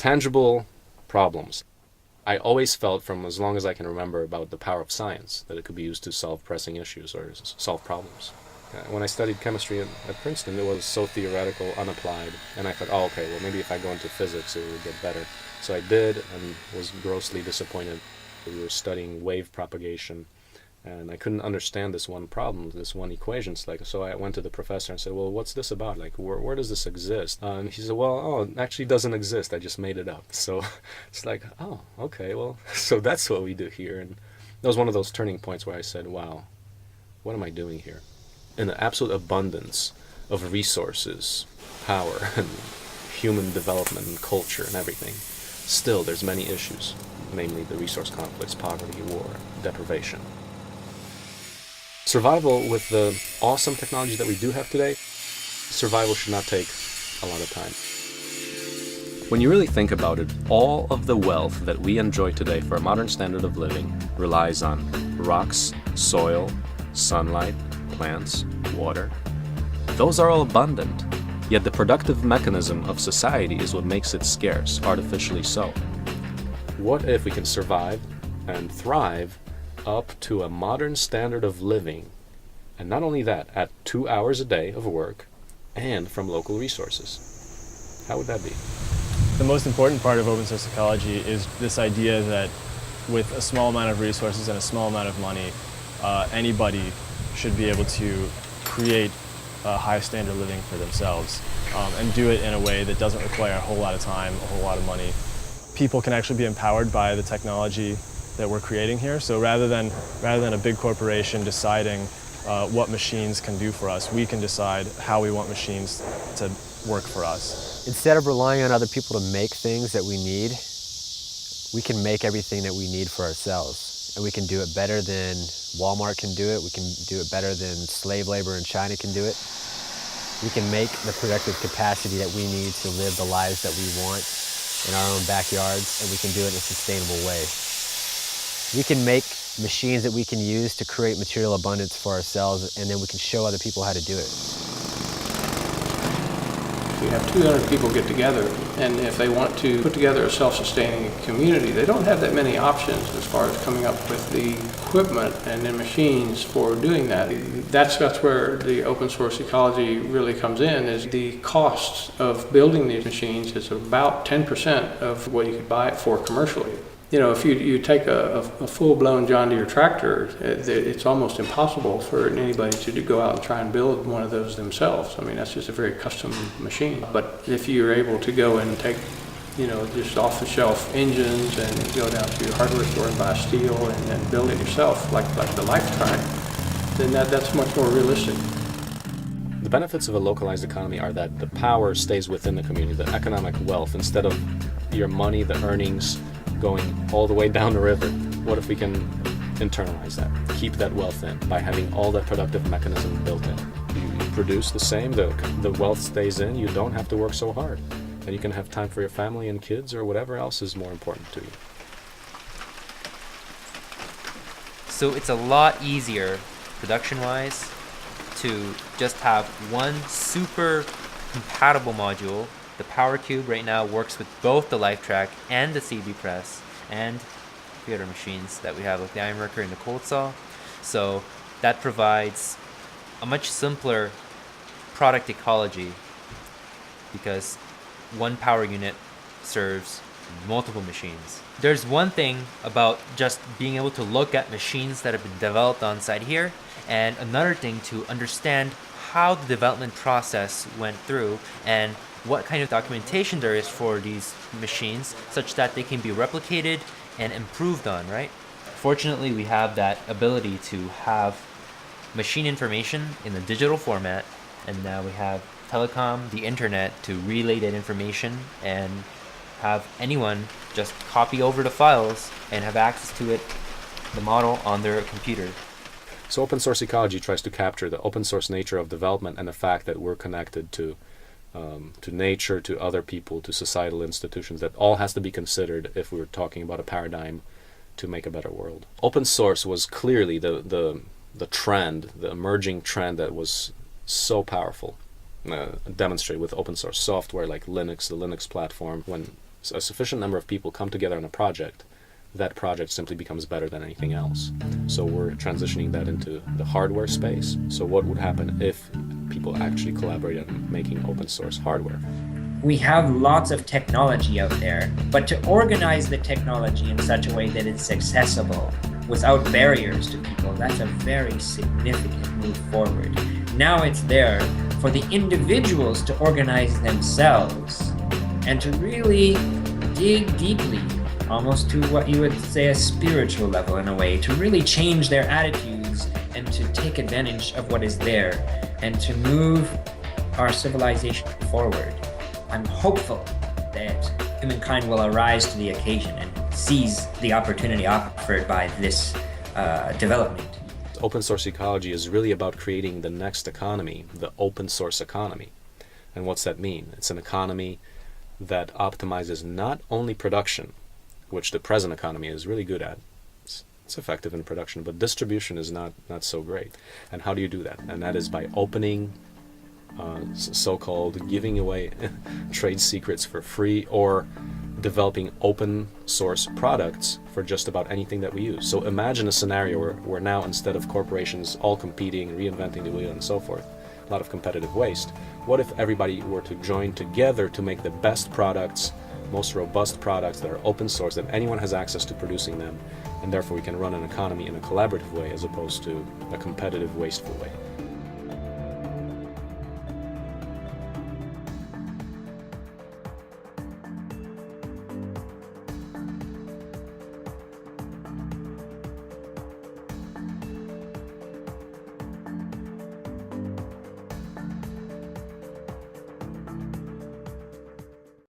tangible problems. I always felt from as long as I can remember about the power of science, that it could be used to solve pressing issues or solve problems. When I studied chemistry at Princeton, it was so theoretical, unapplied, and I thought, oh, okay, well, maybe if I go into physics, it would get better. So I did, and was grossly disappointed. We were studying wave propagation, and I couldn't understand this one problem, this one equation. So I went to the professor and said, well, what's this about? Like, where does this exist? And he said, well, it actually doesn't exist. I just made it up. So it's like, oh, okay, well, so that's what we do here. And that was one of those turning points where I said, wow, what am I doing here? In the absolute abundance of resources, power, and human development and culture and everything, still there's many issues, namely the resource conflicts, poverty, war, deprivation. Survival with the awesome technology that we do have today, survival should not take a lot of time. When you really think about it, all of the wealth that we enjoy today for a modern standard of living relies on rocks, soil, sunlight, plants, water. Those are all abundant, yet the productive mechanism of society is what makes it scarce, artificially so. What if we can survive and thrive up to a modern standard of living, and not only that, at 2 hours a day of work and from local resources? How would that be? The most important part of open source ecology is this idea that with a small amount of resources and a small amount of money, anybody should be able to create a high standard of living for themselves and do it in a way that doesn't require a whole lot of time, a whole lot of money. People can actually be empowered by the technology that we're creating here. So rather than a big corporation deciding what machines can do for us, we can decide how we want machines to work for us. Instead of relying on other people to make things that we need, we can make everything that we need for ourselves. And we can do it better than Walmart can do it. We can do it better than slave labor in China can do it. We can make the productive capacity that we need to live the lives that we want in our own backyards, and we can do it in a sustainable way. We can make machines that we can use to create material abundance for ourselves, and then we can show other people how to do it. You have 200 people get together, and if they want to put together a self-sustaining community, they don't have that many options as far as coming up with the equipment and the machines for doing that. That's where the open source ecology really comes in, is the costs of building these machines is about 10% of what you could buy it for commercially. You know, if you take a full-blown John Deere tractor, it's almost impossible for anybody to go out and try and build one of those themselves. I mean, that's just a very custom machine. But if you're able to go and take, you know, just off-the-shelf engines and go down to your hardware store and buy steel and build it yourself, like the LifeTrack, then that's much more realistic. The benefits of a localized economy are that the power stays within the community, the economic wealth, instead of your money, the earnings, going all the way down the river. What if we can internalize that, keep that wealth in by having all that productive mechanism built in? You produce the same, the wealth stays in, you don't have to work so hard, and you can have time for your family and kids or whatever else is more important to you. So it's a lot easier, production-wise, to just have one super compatible module. The Power Cube right now works with both the LifeTrack and the CD press and the other machines that we have, like the iron worker and the cold saw. So that provides a much simpler product ecology because one power unit serves multiple machines. There's one thing about just being able to look at machines that have been developed on site here, and another thing to understand how the development process went through and what kind of documentation there is for these machines such that they can be replicated and improved on, right? Fortunately, we have that ability to have machine information in a digital format, and now we have telecom, the internet, to relay that information and have anyone just copy over the files and have access to it, the model, on their computer. So open source ecology tries to capture the open source nature of development and the fact that we're connected to nature, to other people, to societal institutions. That all has to be considered if we're talking about a paradigm to make a better world. Open source was clearly the trend, the emerging trend that was so powerful, demonstrated with open source software like Linux, the Linux platform. When a sufficient number of people come together on a project, that project simply becomes better than anything else. So we're transitioning that into the hardware space. So what would happen if people actually collaborate on making open source hardware? We have lots of technology out there, but to organize the technology in such a way that it's accessible without barriers to people, that's a very significant move forward. Now it's there for the individuals to organize themselves and to really dig deeply, almost to what you would say a spiritual level in a way, to really change their attitudes and to take advantage of what is there and to move our civilization forward. I'm hopeful that humankind will arise to the occasion and seize the opportunity offered by this development. Open source ecology is really about creating the next economy, the open source economy. And what's that mean? It's an economy that optimizes not only production, which the present economy is really good at. It's effective in production, but distribution is not so great. And how do you do that? And that is by opening so-called giving away trade secrets for free, or developing open source products for just about anything that we use. So imagine a scenario where now, instead of corporations all competing, reinventing the wheel and so forth, a lot of competitive waste, what if everybody were to join together to make the best products, most robust products that are open source, that anyone has access to producing them, and therefore we can run an economy in a collaborative way as opposed to a competitive, wasteful way.